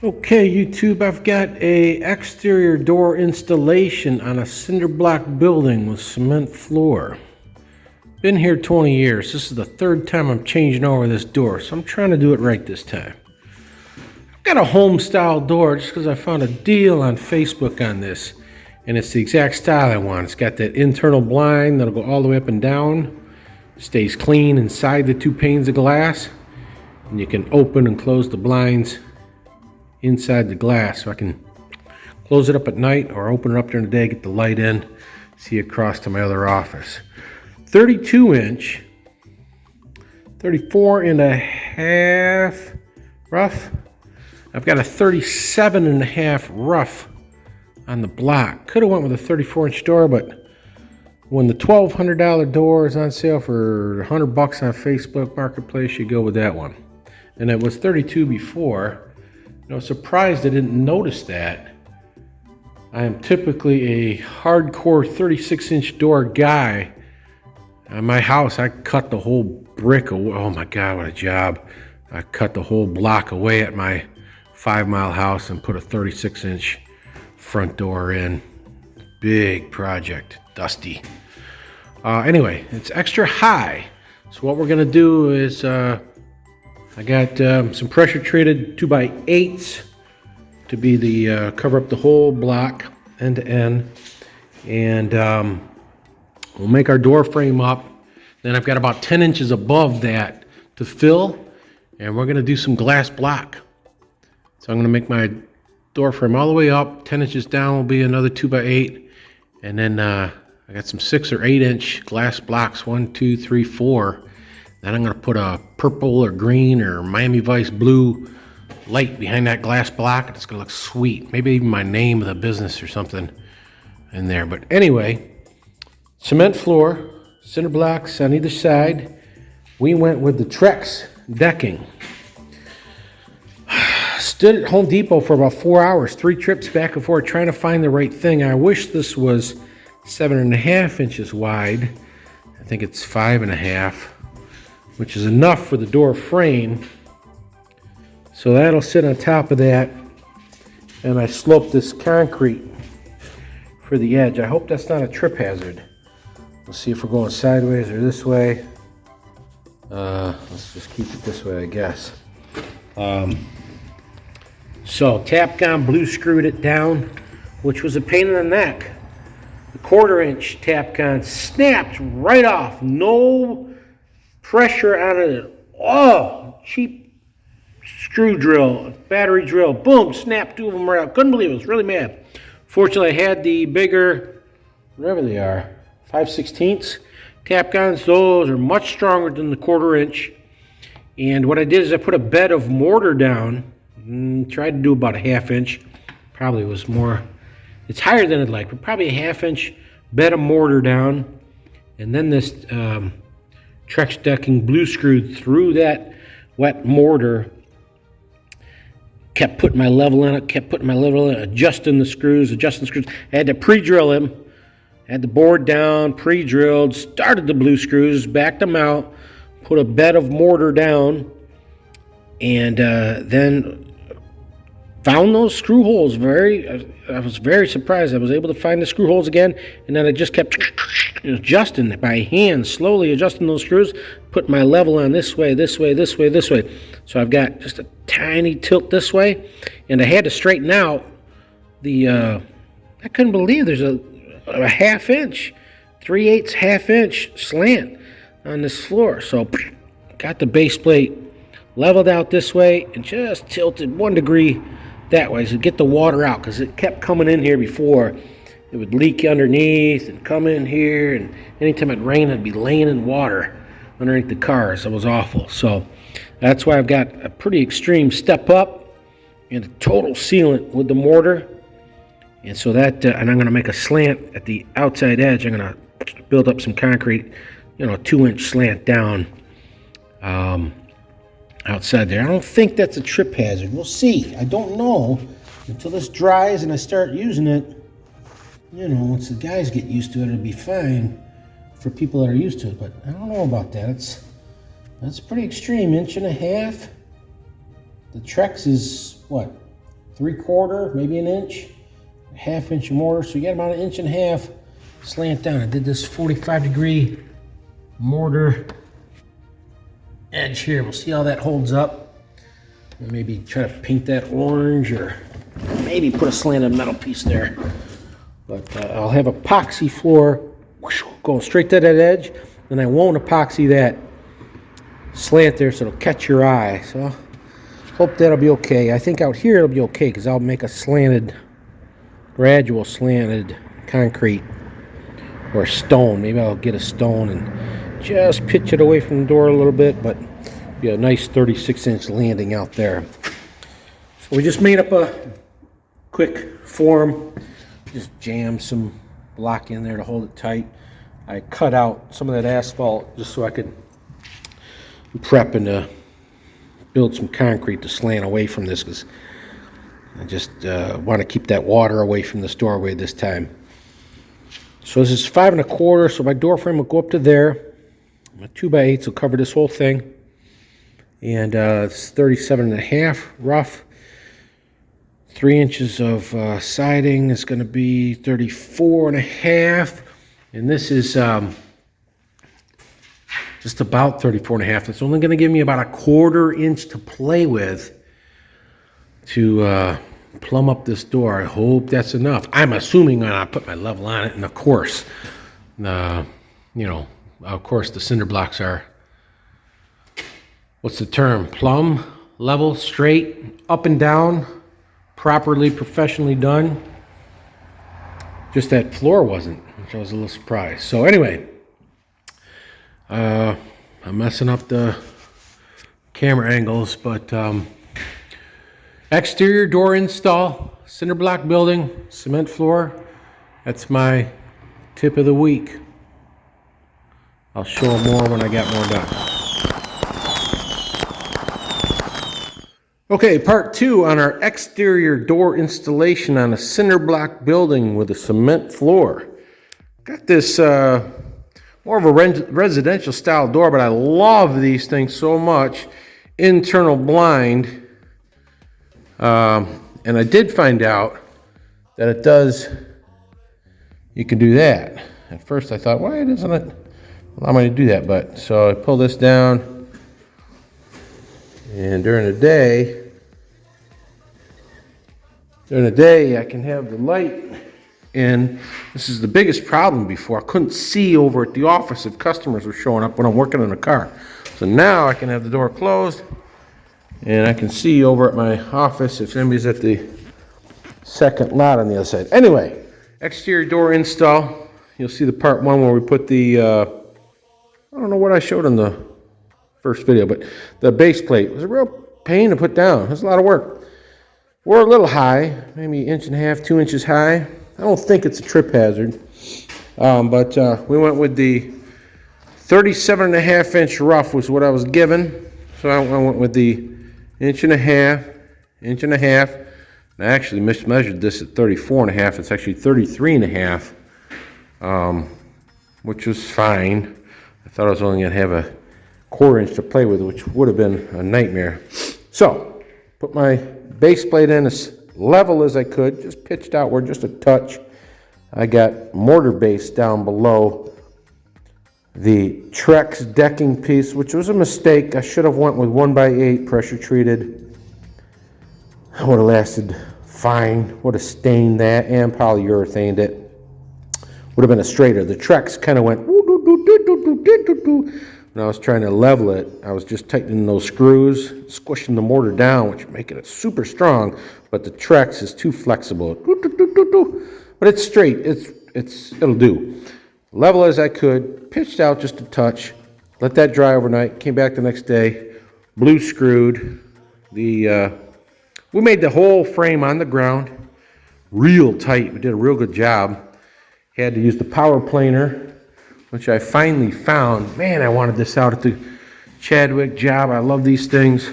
Okay, YouTube, I've got a exterior door installation on a cinder block building with cement floor. Been here 20 years. This is the third time I'm changing over this door, so I'm trying to do it right this time. I've got a home style door just because I found a deal on Facebook on this, and it's the exact style I want. It's got that internal blind that'll go all the way up and down, stays clean inside the two panes of glass, and you can open and close the blinds inside the glass, so I can close it up at night or open it up during the day, get the light in, see across to my other office. 32 inch, 34 and a half rough. I've got a 37 and a half rough on the block. Could have went with a 34 inch door, but when the $1,200 door is on sale for $100 on Facebook Marketplace, you go with that one. And it was 32 before. I was surprised I didn't notice that. I am typically a hardcore 36-inch door guy. At my house, I cut the whole brick away. Oh my God, what a job. I cut the whole block away at my 5-mile house and put a 36-inch front door in. Big project, dusty. Anyway, it's extra high. So what we're gonna do is, I got some pressure treated 2x8s to be the cover up the whole block end to end, and we'll make our door frame up. Then I've got about 10 inches above that to fill, and we're going to do some glass block. So I'm going to make my door frame all the way up. 10 inches down will be another 2x8, and then I got some 6 or 8 inch glass blocks, 1, 2, 3, 4. Then I'm going to put a purple or green or Miami Vice blue light behind that glass block. It's going to look sweet. Maybe even my name of the business or something in there. But anyway, cement floor, cinder blocks on either side. We went with the Trex decking. Stood at Home Depot for about 4 hours, 3 trips back and forth trying to find the right thing. I wish this was 7.5 inches wide. I think it's 5.5. Which is enough for the door frame. So that'll sit on top of that. And I sloped this concrete for the edge. I hope that's not a trip hazard. We'll see if we're going sideways or this way. Let's just keep it this way, I guess. So Tapcon blue screwed it down, which was a pain in the neck. The 1/4 inch Tapcon snapped right off. No pressure on it. Oh, cheap screw drill, battery drill, boom, snapped 2 of them right out. Couldn't believe it. I was really mad. Fortunately, I had the bigger, whatever they are, 5/16 Tapcons. Those are much stronger than the 1/4 inch. And what I did is I put a bed of mortar down. Tried to do about a 1/2 inch. Probably was more. It's higher than I'd like, but probably a 1/2 inch bed of mortar down. And then this Trex decking blue screwed through that wet mortar. Kept putting my level in it, adjusting the screws. I had to pre-drill them. Had the board down, pre-drilled, started the blue screws, backed them out, put a bed of mortar down, and then found those screw holes. I was very surprised. I was able to find the screw holes again, and then I just kept adjusting by hand, slowly adjusting those screws, putting my level on this way, this way, this way, this way. So I've got just a tiny tilt this way, and I had to straighten out the, I couldn't believe there's a 1/2 inch, 3/8 1/2 inch slant on this floor. So got the base plate leveled out this way and just tilted 1 degree that way to get the water out, because it kept coming in here before. It would leak underneath and come in here, and anytime it rained, I'd be laying in water underneath the cars. It was awful. So that's why I've got a pretty extreme step up and a total sealant with the mortar. And so that, and I'm going to make a slant at the outside edge. I'm going to build up some concrete, 2-inch slant down outside there. I don't think that's a trip hazard. We'll see. I don't know until this dries and I start using it. Once the guys get used to it, it'll be fine for people that are used to it. But I don't know about that. That's pretty extreme. 1.5 inches. The Trex is, what, 3/4, maybe an inch, 1/2 inch mortar. So you got about 1.5 inches slant down. I did this 45-degree mortar edge here. We'll see how that holds up. Maybe try to paint that orange, or maybe put a slanted metal piece there. But I'll have epoxy floor going straight to that edge, and I won't epoxy that slant there so it'll catch your eye. So hope that'll be okay. I think out here it'll be okay because I'll make a slanted, gradual slanted concrete or stone. Maybe I'll get a stone and just pitch it away from the door a little bit, but be a nice 36-inch landing out there. So we just made up a quick form. Just jammed some block in there to hold it tight. I cut out some of that asphalt just so I could prep and build some concrete to slant away from this, because I just want to keep that water away from this doorway this time. So this is 5 1/4, so my door frame will go up to there. My 2x8s will cover this whole thing. And it's 37.5 rough. 3 inches of siding is going to be 34.5. And this is just about 34.5. It's only going to give me about 1/4 inch to play with to plumb up this door. I hope that's enough. I'm assuming when I put my level on it, and of course, of course the cinder blocks are, what's the term? Plumb, level, straight, up and down, properly, professionally done. Just that floor wasn't, which I was a little surprised. So anyway, I'm messing up the camera angles, but exterior door install, cinder block building, cement floor. That's my tip of the week. I'll show more when I got more done. Okay, part 2 on our exterior door installation on a cinder block building with a cement floor. Got this more of a residential style door, but I love these things so much. Internal blind. And I did find out that it does, you can do that. At first I thought, why doesn't it allow me to do that? But so I pull this down, and during the day I can have the light in. This is the biggest problem before. I couldn't see over at the office if customers were showing up when I'm working in the car. So now I can have the door closed, and I can see over at my office if anybody's at the second lot on the other side. Anyway, exterior door install. You'll see the part 1 where we put the, I don't know what I showed in the first video, but the base plate was a real pain to put down. It was a lot of work. We're a little high, maybe 1.5 inches, 2 inches high. I don't think it's a trip hazard, but we went with the 37.5-inch rough was what I was given. So I went with the 1.5 inch, and I actually mismeasured this at 34.5. It's actually 33.5, which was fine. I thought I was only going to have a 1/4 inch to play with, which would have been a nightmare. So, put my base plate in as level as I could, just pitched outward just a touch. I got mortar base down below the Trex decking piece, which was a mistake. I should have went with 1x8 pressure treated. I would have lasted fine. Would have stained that and polyurethaned it. Would have been a straighter. The Trex kind of went when I was trying to level it. I was just tightening those screws, squishing the mortar down, which making it super strong. But the Trex is too flexible. But it's straight. It'll do. Level as I could, pitched out just a touch, let that dry overnight, came back the next day, blue screwed. We made the whole frame on the ground, real tight. We did a real good job. Had to use the power planer, which I finally found. Man, I wanted this out at the Chadwick job. I love these things.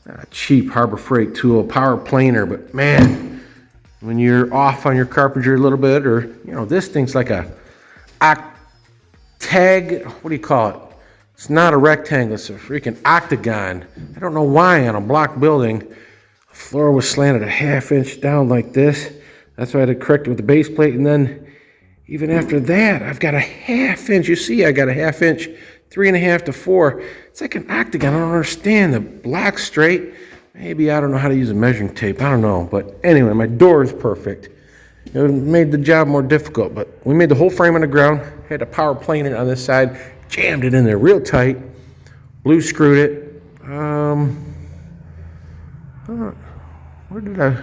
Not a cheap Harbor Freight tool, power planer, but man, when you're off on your carpentry a little bit, or, this thing's like a octag, what do you call it? It's not a rectangle, it's a freaking octagon. I don't know why on a block building, a Floor was slanted a 1/2 inch down like this. That's why I had to correct it with the base plate. And then even after that, I've got a 1/2 inch. You see, I got a 1/2 inch, 3.5 to 4. It's like an octagon. I don't understand. The block's straight. Maybe I don't know how to use a measuring tape. I don't know. But anyway, my door is perfect. It made the job more difficult. But we made the whole frame on the ground. Had a power planer on this side. Jammed it in there real tight. Blue screwed it. Where did I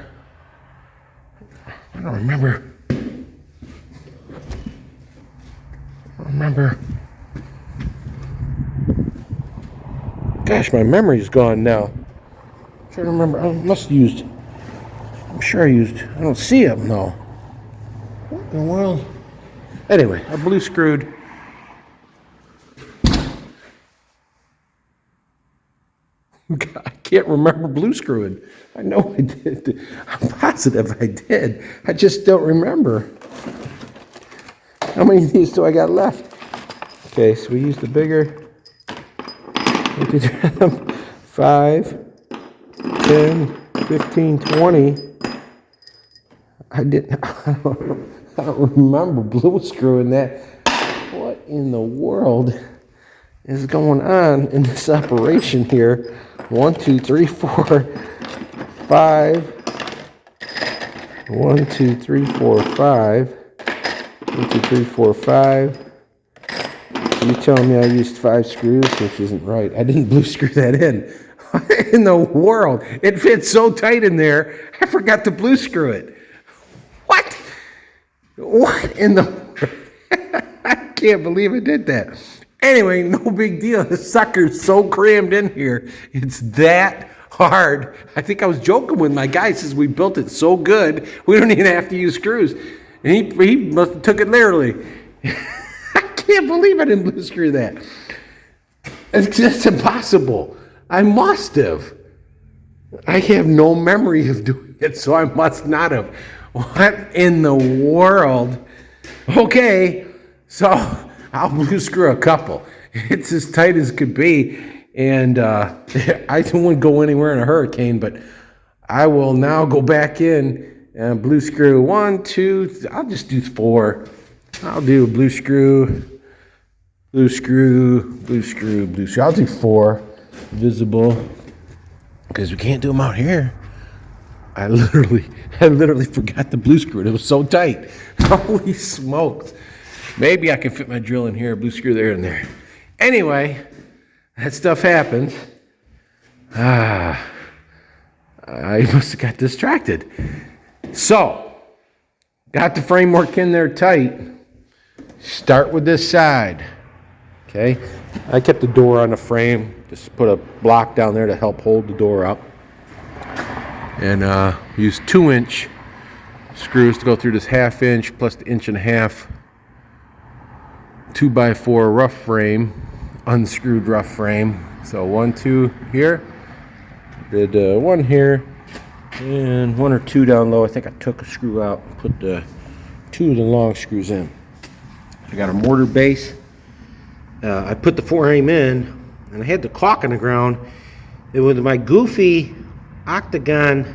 don't remember. Gosh, my memory's gone now. I'm trying to remember. I'm sure I used. I don't see them though. What in the world? Anyway, I blue screwed. I can't remember blue screwing. I know I did. I'm positive I did. I just don't remember. How many of these do I got left? Okay, so we used the bigger. 5, 10, 15, 20. I don't remember blue screwing that. What in the world is going on in this operation here? 1, 2, 3, 4, 5. 1, 2, 3, 4, 5. 1, 2, 3, 4, 5. So you're telling me I used 5 screws, which isn't right. I didn't blue screw that in. What in the world? It fits so tight in there, I forgot to blue screw it. What? What in the... I can't believe I did that. Anyway, no big deal. The sucker's so crammed in here. It's that hard. I think I was joking with my guy. Says we built it so good, we don't even have to use screws. And he must have took it literally. I can't believe I didn't blue screw that. It's just impossible. I must have. I have no memory of doing it, so I must not have. What in the world? Okay, so I'll blue screw a couple. It's as tight as could be, and I wouldn't go anywhere in a hurricane, but I will now go back in and blue screw 1, 2, I'll just do 4. I'll do a blue screw, blue screw, blue screw, blue screw. I'll do 4 visible, because we can't do them out here. I literally forgot the blue screw. It was so tight. Holy smokes. Maybe I can fit my drill in here, blue screw there and there. Anyway, that stuff happens. I must have got distracted. So, got the framework in there tight. Start with this side. Okay? I kept the door on the frame. Just put a block down there to help hold the door up. And used 2-inch screws to go through this 1/2 inch plus the 1.5 inch 2x4 rough frame, unscrewed rough frame. So 1, 2 here, did 1 here, and 1 or 2 down low. I think I took a screw out and put the 2 of the long screws in. I got a mortar base. I put the frame in, and I had the caulk on the ground. It was my goofy octagon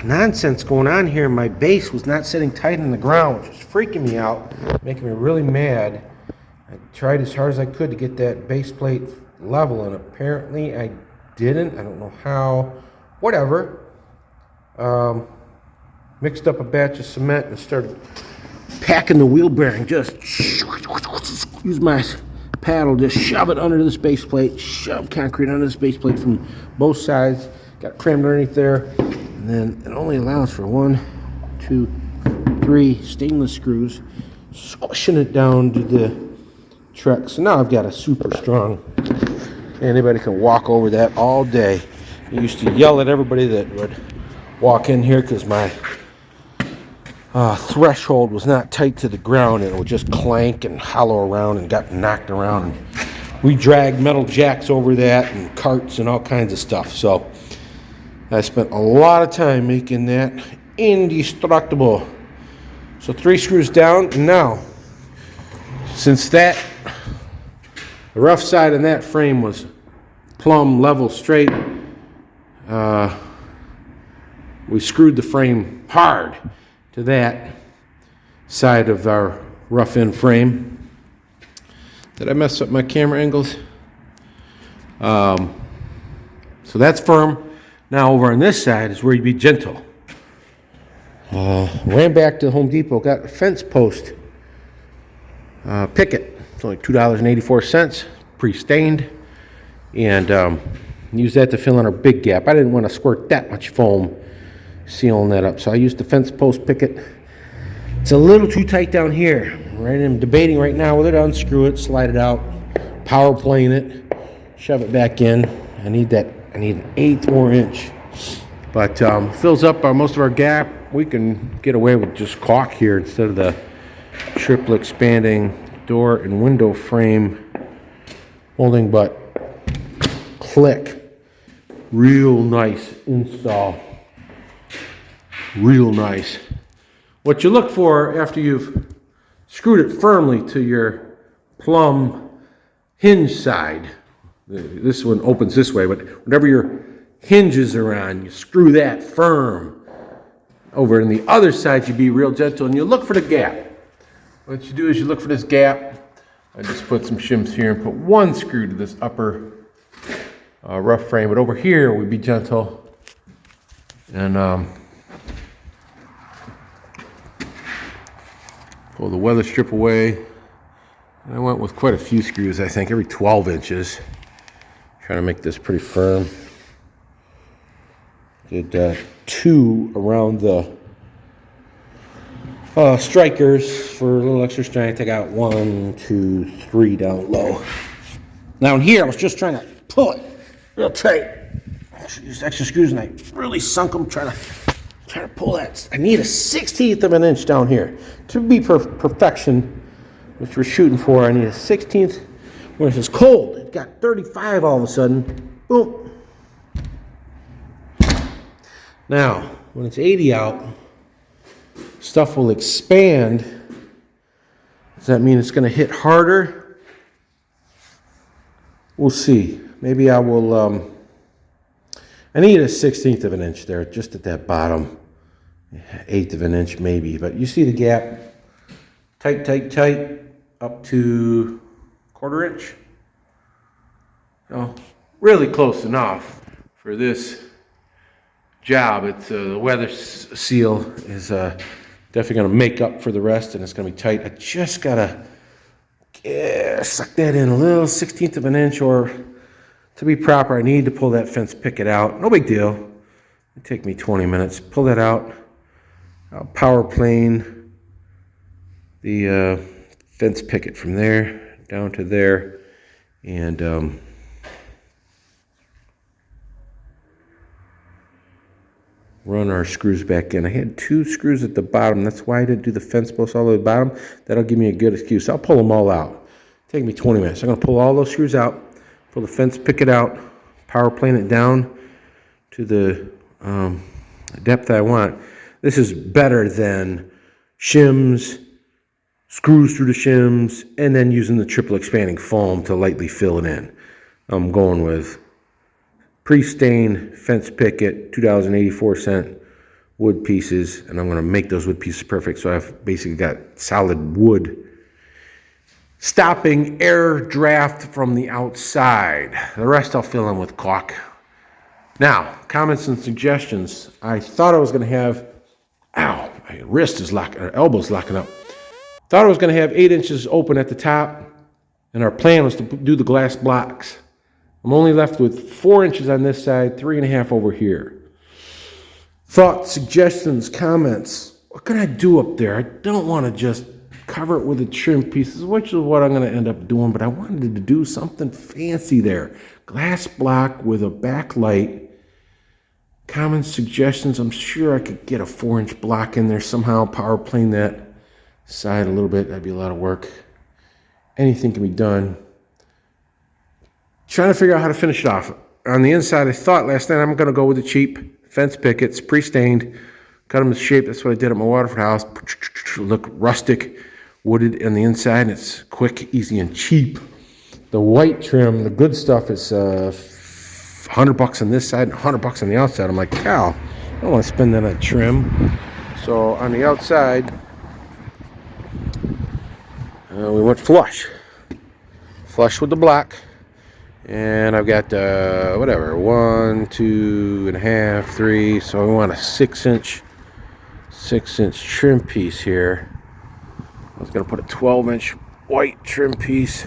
nonsense going on here. My base was not sitting tight in the ground, which was freaking me out, making me really mad. I tried as hard as I could to get that base plate level, and apparently I didn't. I don't know how. Whatever. Mixed up a batch of cement and started packing the wheel bearing. Just use my paddle, just shove it under this base plate, shove concrete under this base plate from both sides. Got it crammed underneath there, and then it only allows for 1, 2, 3 stainless screws, squishing it down to the truck. So now I've got a super strong. Anybody can walk over that all day. I used to yell at everybody that would walk in here because my threshold was not tight to the ground, and it would just clank and hollow around and got knocked around. And we dragged metal jacks over that and carts and all kinds of stuff. So I spent a lot of time making that indestructible. So 3 screws down, and now, since the rough side of that frame was plumb level straight, we screwed the frame hard to that side of our rough end frame. Did I mess up my camera angles? So that's firm. Now over on this side is where you be gentle. Ran back to Home Depot, got a fence post picket. It's only $2.84, pre-stained, and used that to fill in our big gap. I didn't want to squirt that much foam sealing that up, so I used the fence post picket. It's a little too tight down here. Right, I'm debating right now whether to unscrew it, slide it out, power plane it, shove it back in. I need an 1/8 more inch, but fills up most of our gap. We can get away with just caulk here instead of the triple expanding door and window frame molding, but click. Real nice install. Real nice. What you look for after you've screwed it firmly to your plumb hinge side, this one opens this way, but whatever your hinges are on, you screw that firm. Over on the other side, you be real gentle and you look for the gap. What you do is you look for this gap. I just put some shims here and put one screw to this upper rough frame, but over here we be gentle and pull the weather strip away. And I went with quite a few screws, I think, every 12 inches. Trying to make this pretty firm. Did 2 around the strikers for a little extra strength. I got 1, 2, 3 down low. Down here, I was just trying to pull it real tight. Used extra screws and I really sunk them trying to pull that. I need a 1/16 of an inch down here to be perfection, which we're shooting for. I need a 1/16. When it's cold, it got 35 all of a sudden. Boom. Now, when it's 80 out, stuff will expand. Does that mean it's going to hit harder? We'll see. Maybe I will. I need a 1/16 of an inch there, just at that bottom. 1/8 of an inch maybe. But you see the gap. Tight, tight, tight. Up to 1/4 inch. So, really close enough for this job. It's the weather seal is definitely going to make up for the rest, and it's going to be tight. I just got to suck that in a little 1/16 of an inch, or to be proper, I need to pull that fence picket out. No big deal. It'll take me 20 minutes. Pull that out. I'll power plane the fence picket from there down to there, and run our screws back in. I had 2 screws at the bottom. That's why I didn't do the fence post all the way to the bottom. That'll give me a good excuse. I'll pull them all out. Take me 20 minutes. I'm going to pull all those screws out, pull the fence picket out, power plane it down to the depth I want. This is better than shims, screws through the shims, and then using the triple expanding foam to lightly fill it in. I'm going with pre-stained fence picket, $2.84 wood pieces, and I'm going to make those wood pieces perfect, so I've basically got solid wood stopping air draft from the outside. The rest I'll fill in with caulk. Now, comments and suggestions. I thought I was going to have, ow, my wrist is locking, or elbow's locking up. Thought I was going to have 8 inches open at the top, and our plan was to do the glass blocks. I'm only left with 4 inches on this side, 3.5 over here. Thoughts, suggestions, comments. What can I do up there? I don't want to just cover it with the trim pieces, which is what I'm going to end up doing, but I wanted to do something fancy there. Glass block with a backlight. Comments, suggestions. I'm sure I could get a 4-inch block in there somehow, power plane that side a little bit. That'd be a lot of work. Anything can be done. Trying to figure out how to finish it off. On the inside, I thought last night I'm going to go with the cheap fence pickets, pre-stained, cut them to shape. That's what I did at my Waterford house. Look rustic, wooded on the inside, and it's quick, easy, and cheap. The white trim, the good stuff, is $100 on this side and $100 on the outside. I'm like, cow, I don't want to spend that on trim. So on the outside, we went flush with the block. And I've got whatever, 1, 2.5, 3. So we want a 6-inch trim piece here. I was gonna put a 12-inch white trim piece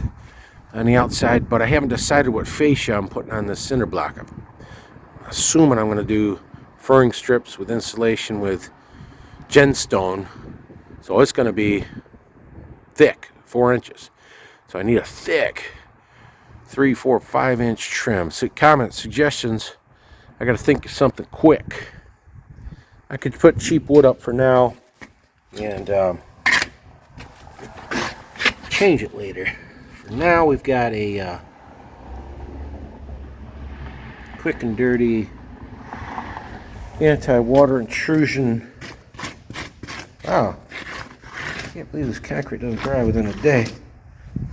on the outside, but I haven't decided what fascia I'm putting on this cinder block. I'm assuming I'm gonna do furring strips with insulation with gemstone, so it's gonna be thick, 4 inches. So I need a thick 3, 4, 5-inch trim. So comments, suggestions. I got to think of something quick. I could put cheap wood up for now and change it later. For now, we've got a quick and dirty anti-water intrusion. Wow, I can't believe this concrete doesn't dry within a day.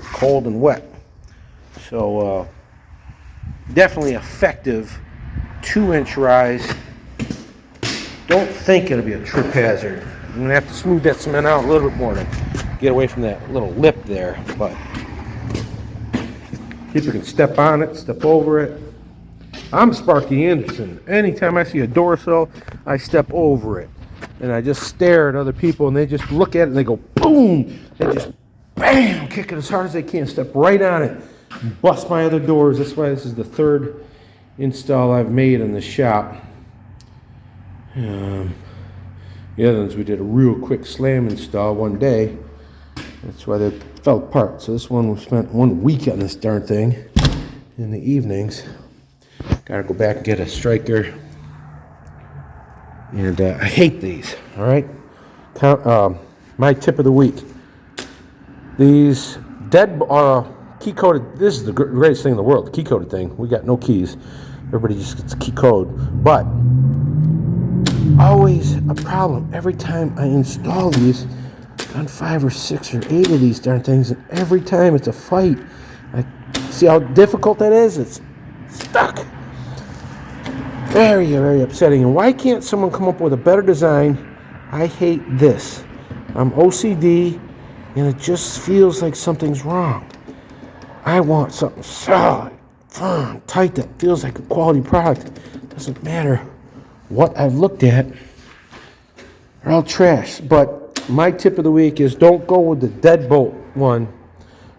Cold and wet. So definitely effective 2-inch rise. Don't think it'll be a trip hazard. I'm gonna have to smooth that cement out a little bit more to get away from that little lip there, but people can step on it, step over it. I'm Sparky Anderson. Anytime I see a door sill, I step over it. And I just stare at other people and they just look at it and they go boom. They just bam, kick it as hard as they can, step right on it. Bust my other doors. That's why this is the 3rd install I've made in the shop. The other ones we did a real quick slam install one day. That's why they fell apart. So this one, we spent 1 week on this darn thing in the evenings. Gotta go back and get a striker. And I hate these, all right? My tip of the week. These dead key coded, this is the greatest thing in the world, the key coded thing. We got no keys. Everybody just gets a key code. But always a problem every time I install these. On 5 or 6 or 8 of these darn things, and every time it's a fight. I see how difficult that is. It's stuck. Very, very upsetting. And why can't someone come up with a better design? I hate this. I'm OCD, and it just feels like something's wrong. I want something solid, firm, tight, that feels like a quality product. Doesn't matter what I've looked at. They're all trash. But my tip of the week is don't go with the deadbolt one.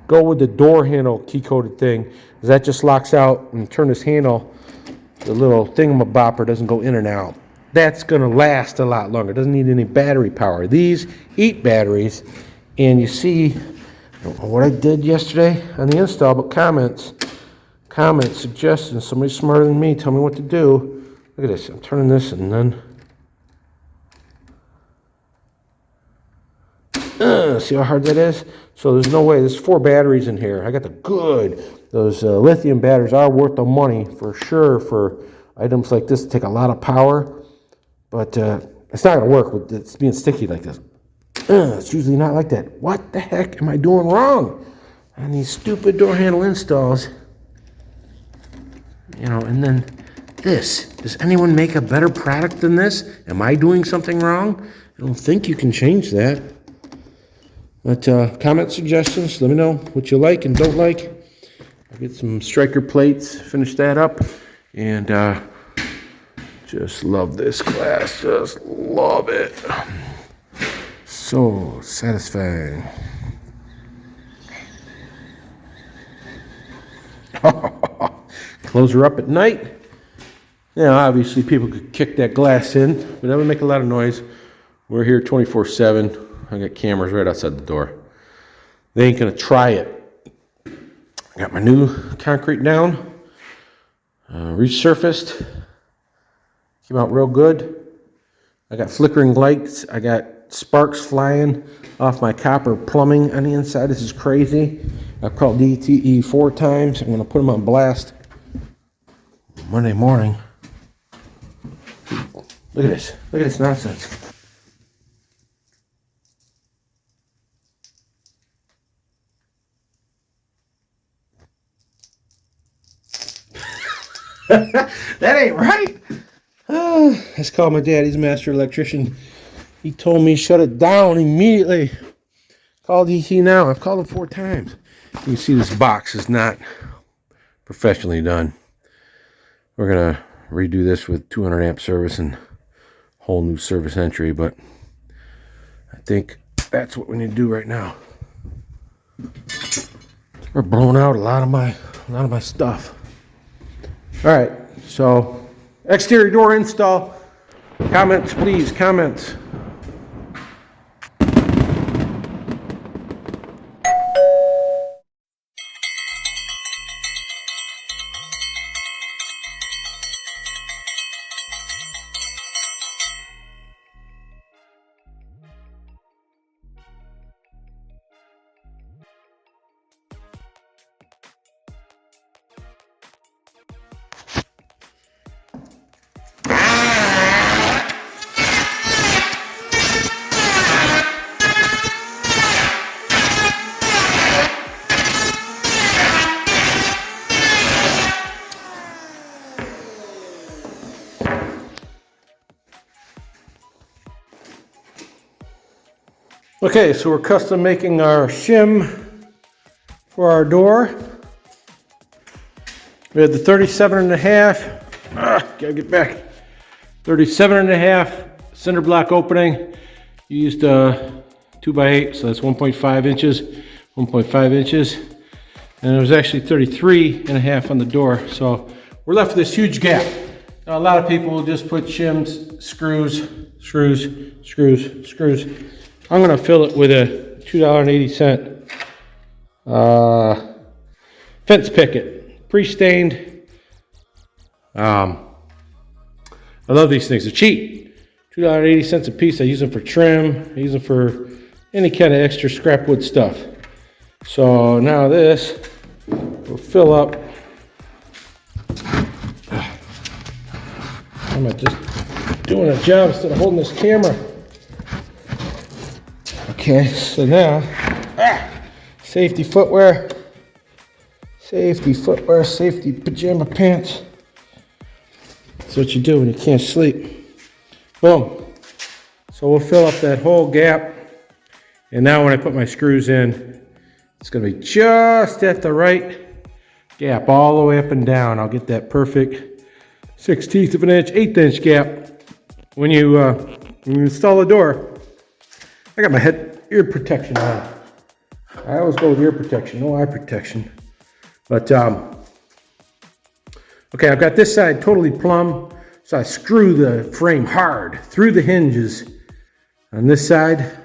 Go with the door handle key-coded thing. Because that just locks out and turn this handle, the little thingamabopper doesn't go in and out. That's going to last a lot longer. It doesn't need any battery power. These eat batteries. And you see, I don't know what I did yesterday on the install, but comments, suggestions. Somebody smarter than me, tell me what to do. Look at this. I'm turning this and then... see how hard that is? So there's no way. There's 4 batteries in here. I got the good. Those lithium batteries are worth the money for sure for items like this that take a lot of power. But it's not going to work with it's being sticky like this. It's usually not like that. What the heck am I doing wrong on these stupid door handle installs? You know, and then this. Does anyone make a better product than this? Am I doing something wrong? I don't think you can change that. But comment suggestions, let me know what you like and don't like. I'll get some striker plates, finish that up, and just love this glass, just love it. So satisfying. Close her up at night. Now, obviously, people could kick that glass in, but that would make a lot of noise. We're here 24/7. I got cameras right outside the door. They ain't gonna try it. I got my new concrete down, resurfaced. Came out real good. I got flickering lights. I got sparks flying off my copper plumbing on the inside. This is crazy. I've called DTE 4 times. I'm gonna put them on blast Monday morning. Look at this. Look at this nonsense. That ain't right. Let's call my dad. He's a master electrician. He told me shut it down immediately. Call DC now. I've called him 4 times. You can see this box is not professionally done. We're going to redo this with 200 amp service and whole new service entry, but I think that's what we need to do right now. We're blowing out a lot of my stuff. All right, so exterior door install. Comments, please, comments. Okay, so we're custom making our shim for our door. We had the 37.5, gotta get back, 37.5 cinder block opening. Used 2x8, so that's 1.5 inches, 1.5 inches. And it was actually 33.5 on the door. So we're left with this huge gap. Now, a lot of people will just put shims, screws. I'm gonna fill it with a $2.80 fence picket, pre-stained. I love these things. They're cheap. $2.80 a piece. I use them for trim. I use them for any kind of extra scrap wood stuff. So now this will fill up. I'm just doing a job instead of holding this camera. Okay, so now, safety footwear, safety pajama pants. That's what you do when you can't sleep. Boom. So we'll fill up that whole gap. And now when I put my screws in, it's gonna be just at the right gap, all the way up and down. I'll get that perfect 1/16 of an inch, 1/8 inch gap. When you install a door, I got my ear protection on. I always go with ear protection, no eye protection. But, okay, I've got this side totally plumb, so I screw the frame hard through the hinges on this side.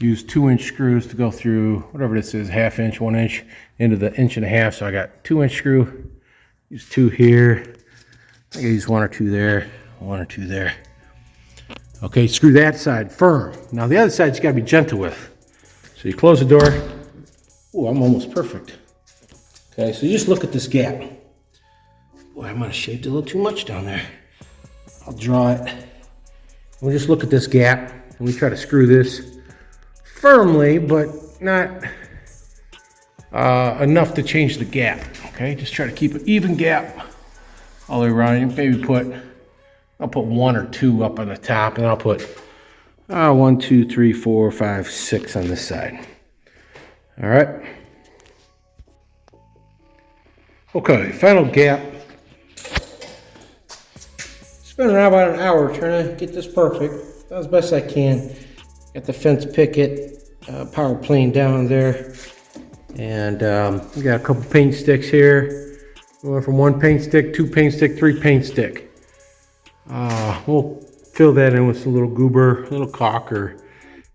Use 2-inch screws to go through whatever this is, 1/2 inch, 1 inch, into the 1.5 inch. So I got 2-inch screw, use 2 here. I can use 1 or 2 there, 1 or 2 there. Okay, screw that side firm. Now the other side you gotta be gentle with. So you close the door. Oh, I'm almost perfect. Okay, so you just look at this gap. Boy, I might have shaved a little too much down there. I'll draw it. We'll just look at this gap and we try to screw this firmly, but not enough to change the gap. Okay, just try to keep an even gap all the way around. Maybe I'll put 1 or 2 up on the top, and I'll put 1, 2, 3, 4, 5, 6 on this side. All right. Okay, final gap. Spent about an hour trying to get this perfect. That was the best I can. Got the fence picket, power plane down there, and we got a couple paint sticks here. We went from 1 paint stick, 2 paint stick, 3 paint stick. We'll fill that in with a little goober, a little caulk, or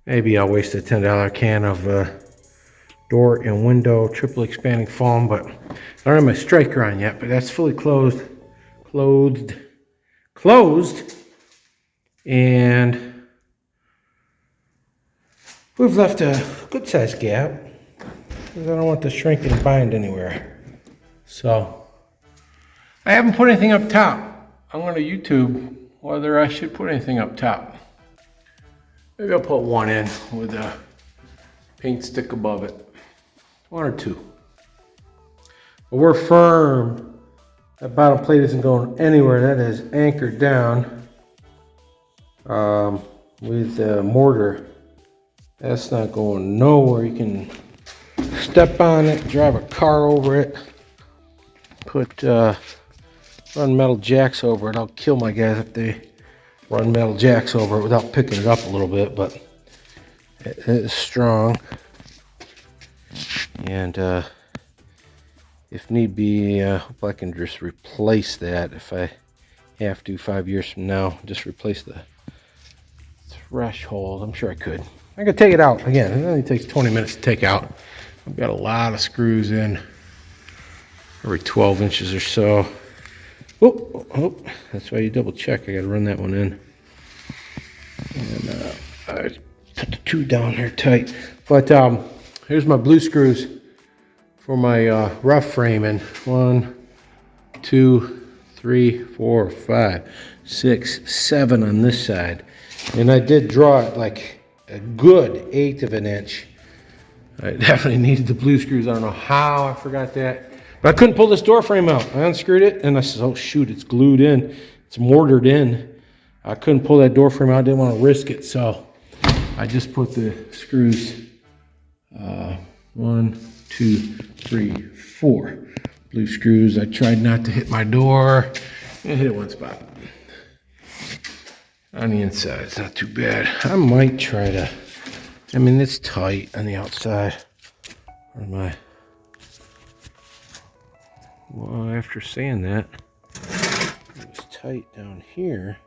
maybe I'll waste a $10 can of door and window triple expanding foam, but I don't have my striker on yet, but that's fully closed, and we've left a good sized gap because I don't want the shrink and bind anywhere. So I haven't put anything up top. I'm going to YouTube whether I should put anything up top. Maybe I'll put 1 in with a paint stick above it. 1 or 2. But we're firm. That bottom plate isn't going anywhere. That is anchored down with the mortar. That's not going nowhere. You can step on it, drive a car over it, put run metal jacks over it. I'll kill my guys if they run metal jacks over it without picking it up a little bit, but it is strong. And if need be, hope I can just replace that if I have to 5 years from now. Just replace the threshold. I'm sure I could. I could take it out again. It only takes 20 minutes to take out. I've got a lot of screws in, every 12 inches or so. Oh, that's why you double check. I got to run that one in. And I put the two down there tight. But here's my blue screws for my rough framing. 1, 2, 3, 4, 5, 6, 7 on this side. And I did draw it like a good 1/8 of an inch. I definitely needed the blue screws. I don't know how I forgot that. But I couldn't pull this door frame out. I unscrewed it and I said, oh shoot, it's glued in. It's mortared in. I couldn't pull that door frame out. I didn't want to risk it. So I just put the screws, 1, 2, 3, 4 blue screws. I tried not to hit my door. I hit it one spot. On the inside, it's not too bad. I might try to, I mean, it's tight on the outside. Where am I? Well, after saying that, it was tight down here.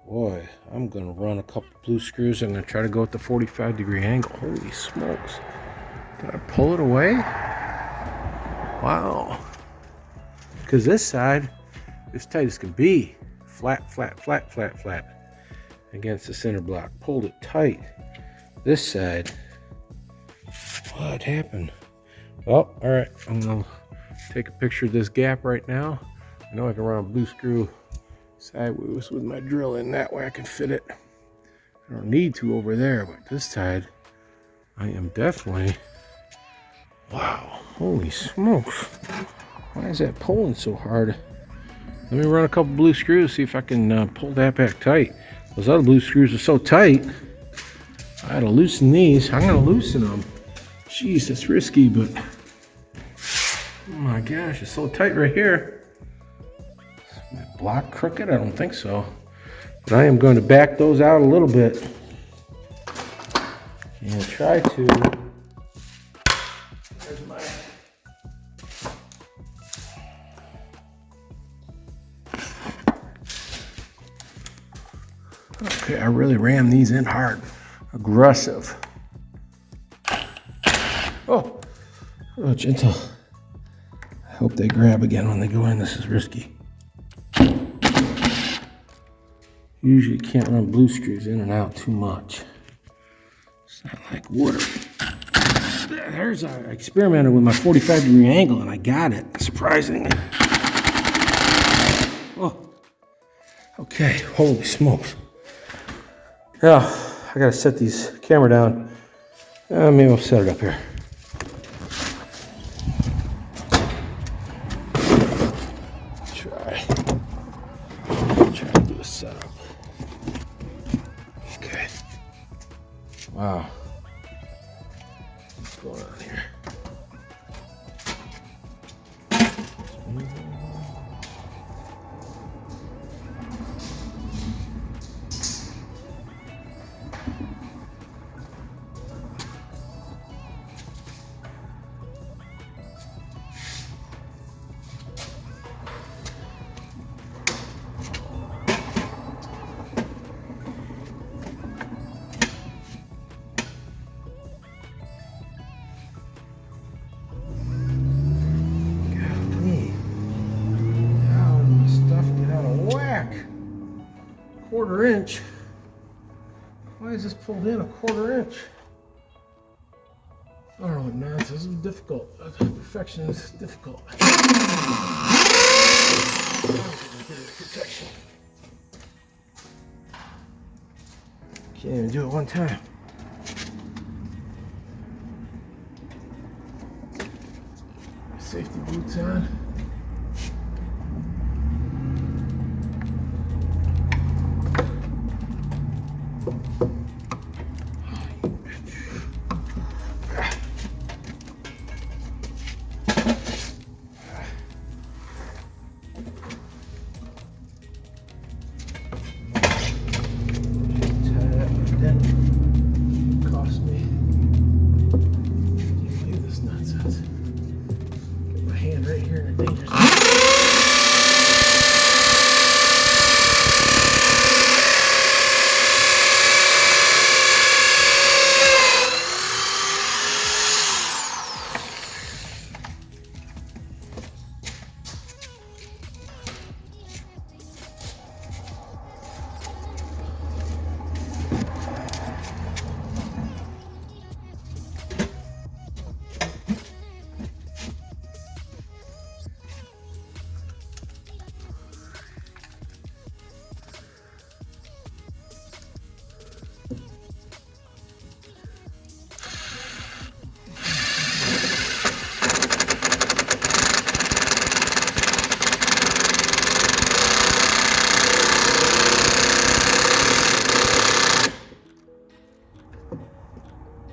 Boy, I'm gonna run a couple blue screws. I'm gonna try to go at the 45-degree angle. Holy smokes. Did I pull it away? Wow. Because this side is tight as can be. Flat, flat, flat, flat, flat. Against the center block. Pulled it tight. This side. What happened? Well, alright. I'm gonna take a picture of this gap right now. I know I can run a blue screw sideways with my drill in. That way I can fit it. I don't need to over there, but this side I am definitely, wow, holy smokes. Why is that pulling so hard? Let me run a couple blue screws, see if I can pull that back tight. Those other blue screws are so tight, I had to loosen these. I'm gonna loosen them. Jeez, that's risky, but oh my gosh, it's so tight right here. Is my block crooked? I don't think so. But I am going to back those out a little bit and try to. There's my. Okay, I really rammed these in hard. Aggressive. Oh, gentle. I hope they grab again when they go in. This is risky. Usually you can't run blue screws in and out too much. It's not like water. There's, I experimented with my 45-degree angle and I got it, surprisingly. Oh, okay, holy smokes. Yeah, I gotta set these camera down. Maybe I'll set it up here. Try to do a setup. Okay. Wow. What's going on here? Quarter inch. Why is this pulled in a quarter inch? I don't know what nonsense. This is difficult. Perfection is difficult. Protection. Can't even do it one time. safety boots on. Cost me. Can't believe this nonsense. Get my hand right here in the danger zone.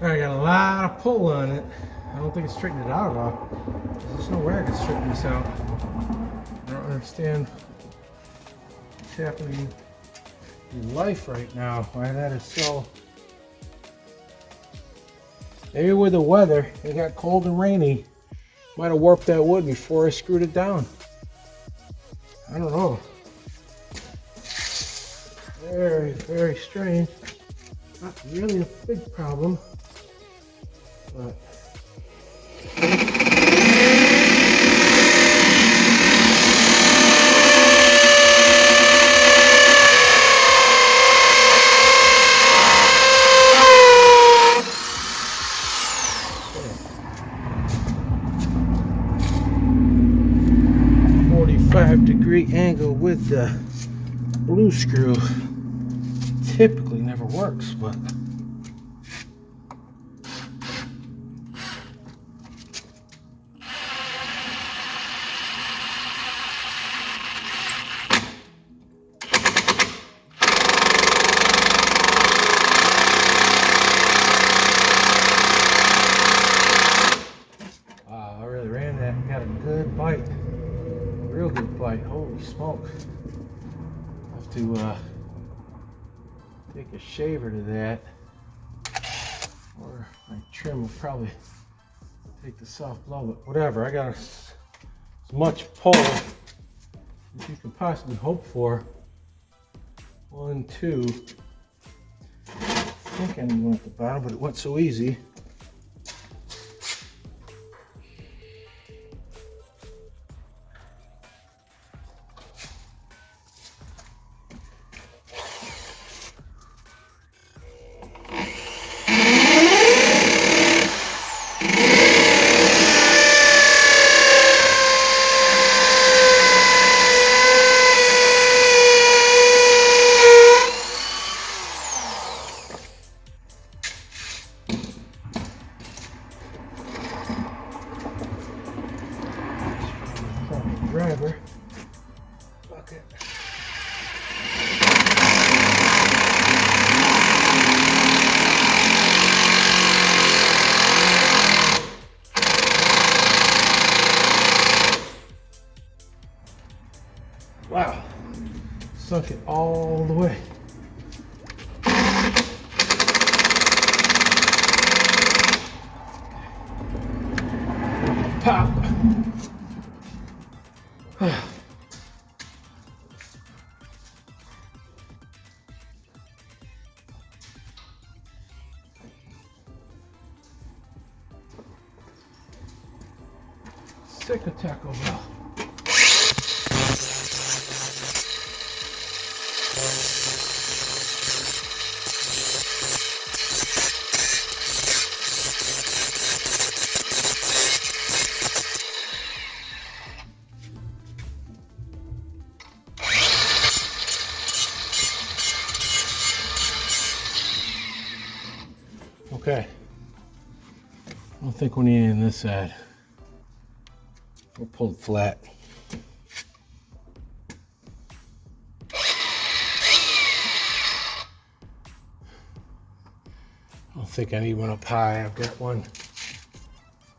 I got a lot of pull on it. I don't think it's straightened it out at all. There's no way I can straighten this out. I don't understand what's happening in life right now. Why that is so. Maybe with the weather, it got cold and rainy. Might have warped that wood before I screwed it down. I don't know. Very, very strange. Not really a big problem. But .45-degree angle with the blue screw typically never works, but I really ran that and got a good bite. Real good bite. Holy smoke. I have to take a shaver to that. Or my trim will probably take the soft blow, but whatever. I got as much pull as you can possibly hope for. 1, 2. I think I need one at the bottom, but it went so easy. Driver bucket. Wow, sunk it all the way. Pop. Sick of Taco Bell. Okay. I don't think we need any on this side. We'll pull it flat. I don't think I need one up high. I've got one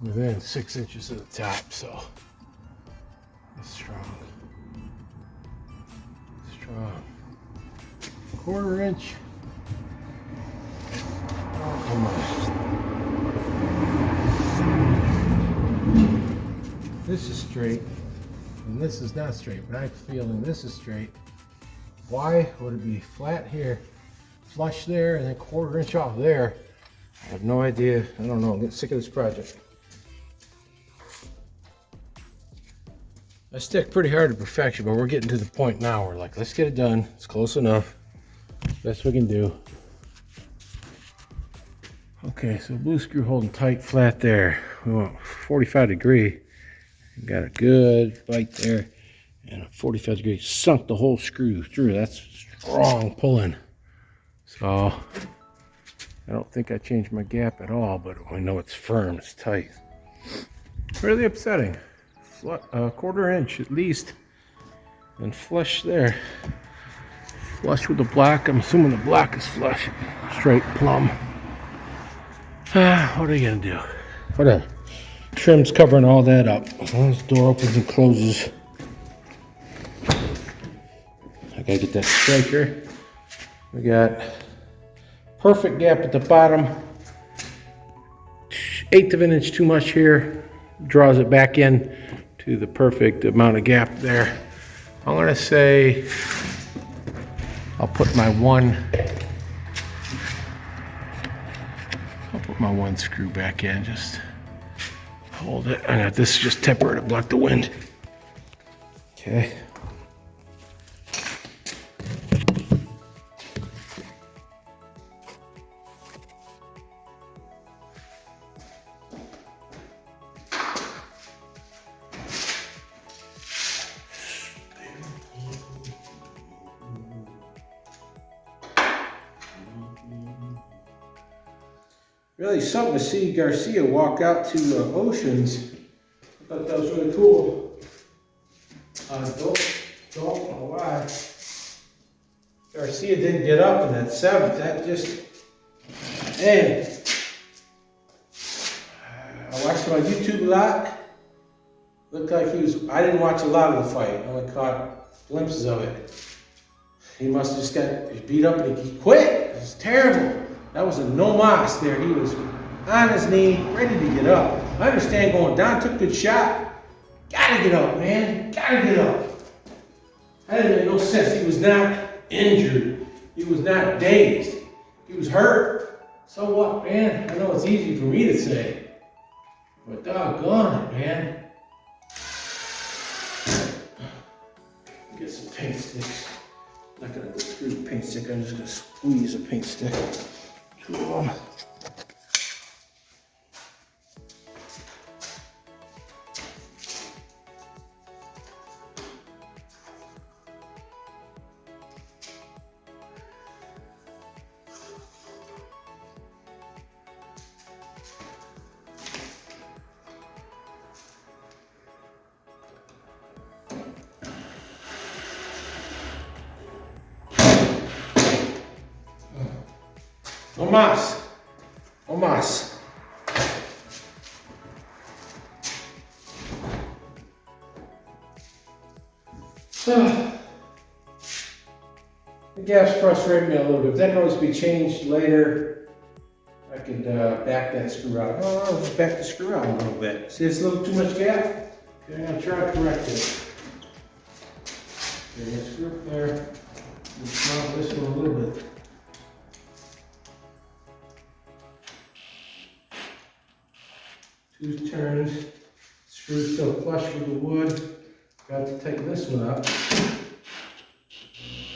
within 6 inches of the top, so it's strong. Strong. 1/4 inch. Almost. This is straight, and this is not straight, but I'm feeling this is straight. Why would it be flat here, flush there, and then 1/4 inch off there? I have no idea. I don't know. I'm getting sick of this project. I stick pretty hard to perfection, but we're getting to the point now where like, let's get it done. It's close enough. Best we can do. Okay, so blue screw holding tight flat there. We want 45 degree. Got a good bite there, and a 45 degree sunk the whole screw through. That's strong pulling. So I don't think I changed my gap at all, but I know it's firm, it's tight. Really upsetting. 1/4 inch at least, and flush there. Flush with the block. I'm assuming the block is flush, straight plumb. What are you gonna do? Whatever. Trim's covering all that up. As long as the door opens and closes. I gotta get that striker. We got perfect gap at the bottom. 1/8 of an inch too much here. Draws it back in to the perfect amount of gap there. I'm gonna say I'll put my one screw back in, just hold it. I got this just temporary to block the wind. Okay. Really something to see Garcia walk out to Oceans. I thought that was really cool. Don't know why. Garcia didn't get up in that 7th. That just, man. I watched him on YouTube a lot. Looked like he was, I didn't watch a lot of the fight. I only caught glimpses of it. He must have just got beat up and he quit. It was terrible. That was a no mas there. He was on his knee, ready to get up. I understand going down, took a good shot. Gotta get up, man. Gotta get up. That didn't make no sense. He was not injured. He was not dazed. He was hurt. So what, man? I know it's easy for me to say, but doggone it, man. Get some paint sticks. I'm not gonna go through the paint stick. I'm just gonna squeeze a paint stick. Two of them. No más. No más. The gap's frustrating me a little bit. That can always be changed later. I could back that screw out. Oh, just back the screw out a little bit. See, it's a little too much gap? Okay, I'm gonna try to correct it. Okay, screw up there. Just mount this one a little bit. Two turns, screw still flush with the wood. Got to tighten this one up. I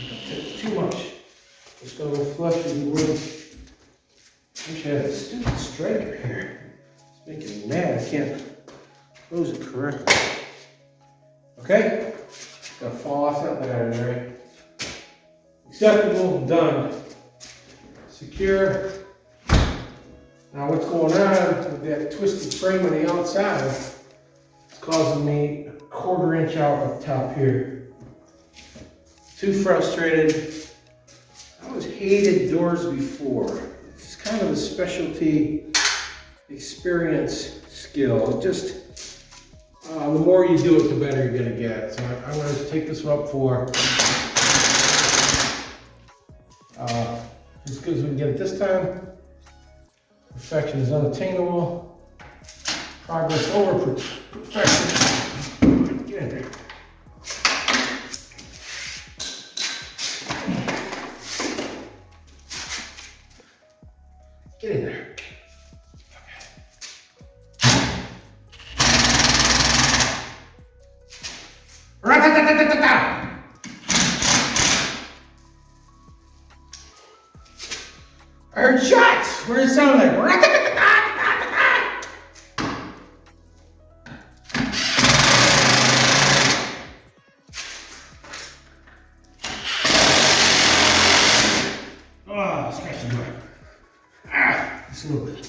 don't take too much. Just gonna go flush with the wood. Wish I had a stupid striker here. It's making me mad. I can't close it correctly. Okay? Gotta fall off that ladder there. Acceptable, done. Secure. Now what's going on with that twisted frame on the outside? It's causing me a 1/4 inch out at the top here. Too frustrated. I always hated doors before. It's kind of a specialty experience skill. Just the more you do it, the better you're gonna get. So I'm gonna take this one up for as good as we can get it this time. Perfection is unattainable. Progress over perfection. Get in there. Get in there. I heard shots. What does it sound like? Oh, scratch the door. Just a little bit.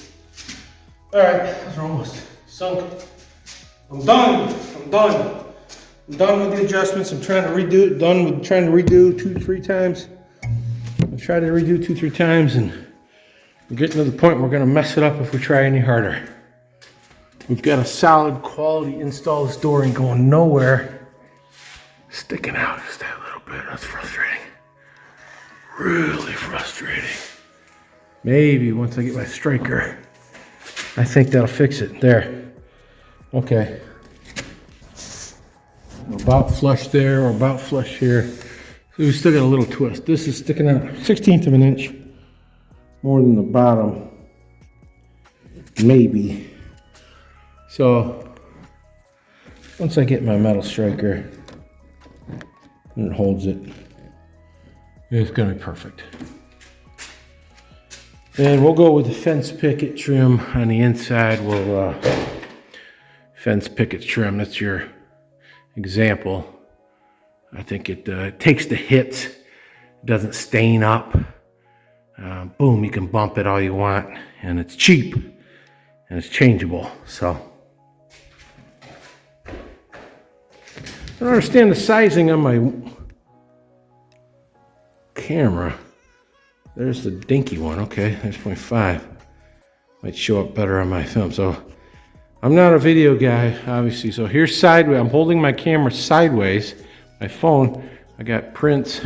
All right, those are almost sunk. I'm done. I'm done with the adjustments. I'm trying to redo it. Done with trying to redo 2-3 times. I've tried to redo 2-3 times, and we're getting to the point where we're going to mess it up if we try any harder. We've got a solid quality install. This door ain't going nowhere. Sticking out just that little bit. That's frustrating. Really frustrating. Maybe once I get my striker, I think that'll fix it. There. Okay. About flush there or about flush here. So we still got a little twist. This is sticking out 1/16 of an inch more than the bottom. Maybe. So once I get my metal striker and it holds it, it's gonna be perfect. And we'll go with the fence picket trim on the inside. We'll fence picket trim, that's your example. I think it takes the hits, doesn't stain up. Boom, you can bump it all you want, and it's cheap and it's changeable. So I don't understand the sizing on my camera. There's the dinky one. Okay, there's 0.5. Might show up better on my film. So I'm not a video guy, obviously. So here's sideways. I'm holding my camera sideways. My phone, I got prints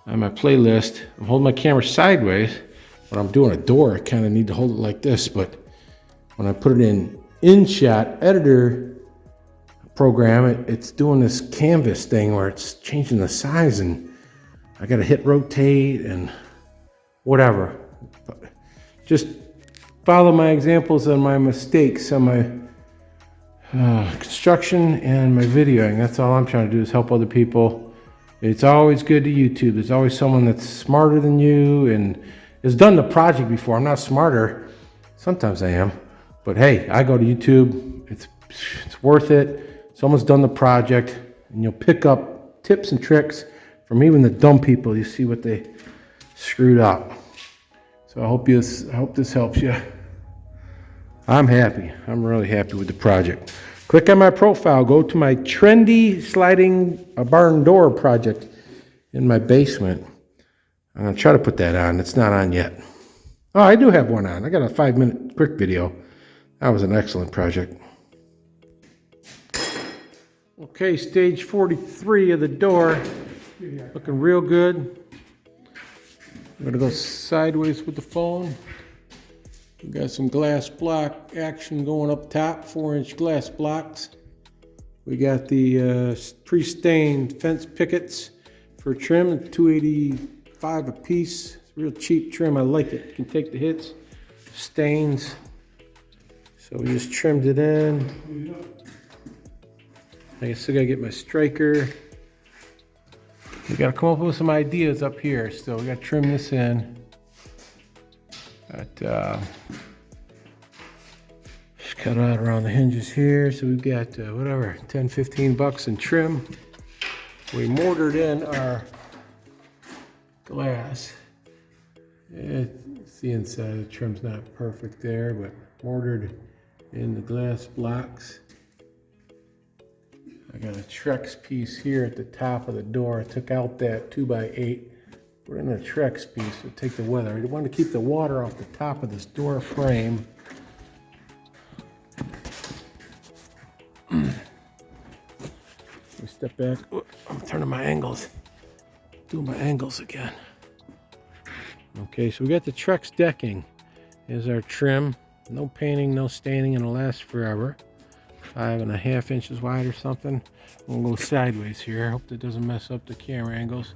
on my playlist. I'm holding my camera sideways. When I'm doing a door, I kind of need to hold it like this. But when I put it in InShot Editor program, it's doing this canvas thing where it's changing the size, and I got to hit rotate and whatever. Just follow my examples and my mistakes on my construction and my videoing. That's all I'm trying to do, is help other people. It's always good to YouTube. There's always someone that's smarter than you and has done the project before. I'm not smarter. Sometimes I am. But hey, I go to YouTube. It's worth it. Someone's done the project, and you'll pick up tips and tricks from even the dumb people. You see what they screwed up. So I hope this helps you. I'm happy. I'm really happy with the project. Click on my profile. Go to my trendy sliding barn door project in my basement. I'm going to try to put that on. It's not on yet. Oh, I do have one on. I got a 5-minute quick video. That was an excellent project. Okay, stage 43 of the door. Looking real good. I'm going to go sideways with the phone. We got some glass block action going up top, 4-inch glass blocks. We got the pre-stained fence pickets for trim, $2.85 a piece. It's real cheap trim, I like it. You can take the hits, stains. So we just trimmed it in. I still gotta get my striker. We gotta come up with some ideas up here still. We gotta trim this in. Just cut out around the hinges here. So we've got whatever, 10, 15 bucks in trim. We mortared in our glass. It's the inside, the trim's not perfect there, but mortared in the glass blocks. got a Trex piece here at the top of the door. I took out that 2x8, put in a Trex piece to take the weather. I want to keep the water off the top of this door frame. We step back. Oh, I'm turning my angles. Doing my angles again. Okay, so we got the Trex decking. Here's our trim. No painting, no staining, and it'll last forever. 5.5 inches wide or something. I'm gonna go sideways here. I hope that doesn't mess up the camera angles.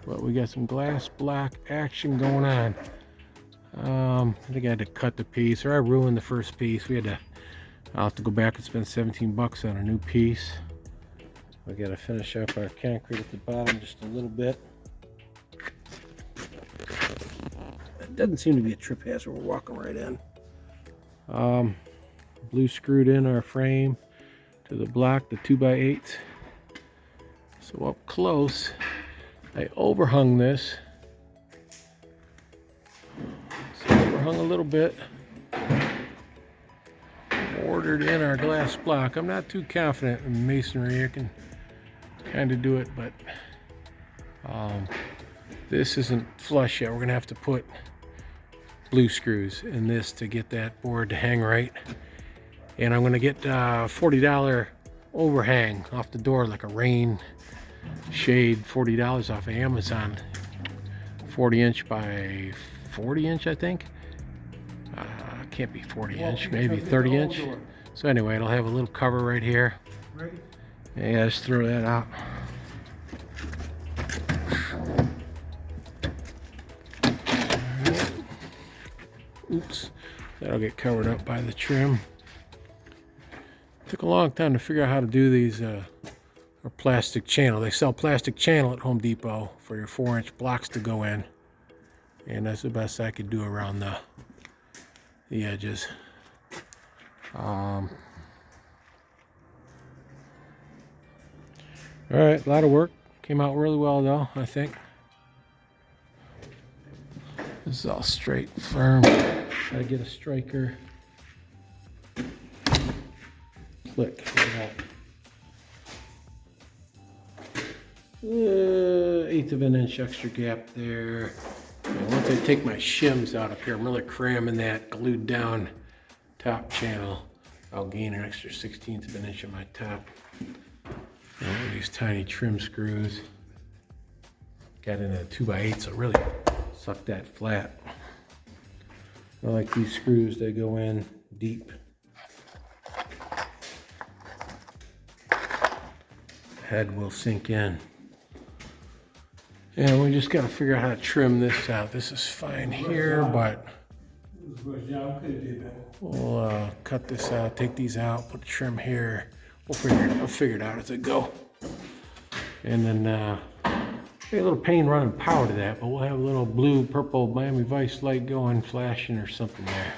But we got some glass block action going on. I think I had to cut the piece, or I ruined the first piece. I'll have to go back and spend 17 bucks on a new piece. We gotta finish up our concrete at the bottom just a little bit. It doesn't seem to be a trip hazard. We're walking right in. Blue screwed in our frame to the block, the 2x8. So up close, I overhung this. So overhung a little bit. Ordered in our glass block. I'm not too confident in masonry. I can kind of do it, but this isn't flush yet. We're gonna have to put blue screws in this to get that board to hang right. And I'm gonna get $40 overhang off the door, like a rain shade, $40 off of Amazon. 40-inch by 40-inch, I think. Can't be 40-inch, maybe 30-inch. So anyway, it'll have a little cover right here. Yeah, just throw that out. Oops, that'll get covered up by the trim. Took a long time to figure out how to do these or plastic channel. They sell plastic channel at Home Depot for your 4-inch blocks to go in, and that's the best I could do around the edges. All right, a lot of work. Came out really well though, I think. This is all straight, firm. Gotta get a striker. Click. Eighth of an inch extra gap there. And once I take my shims out up here, I'm really cramming that glued down top channel. I'll gain an extra 1/16 of an inch on my top. And these tiny trim screws. Got in a 2x8, so really suck that flat. I like these screws, they go in deep. Head will sink in. And we just got to figure out how to trim this out. This is fine here, but we'll cut this out, take these out, put the trim here. We'll figure it out as I go. And then a little pain running power to that, but we'll have a little blue, purple Miami Vice light going, flashing or something there.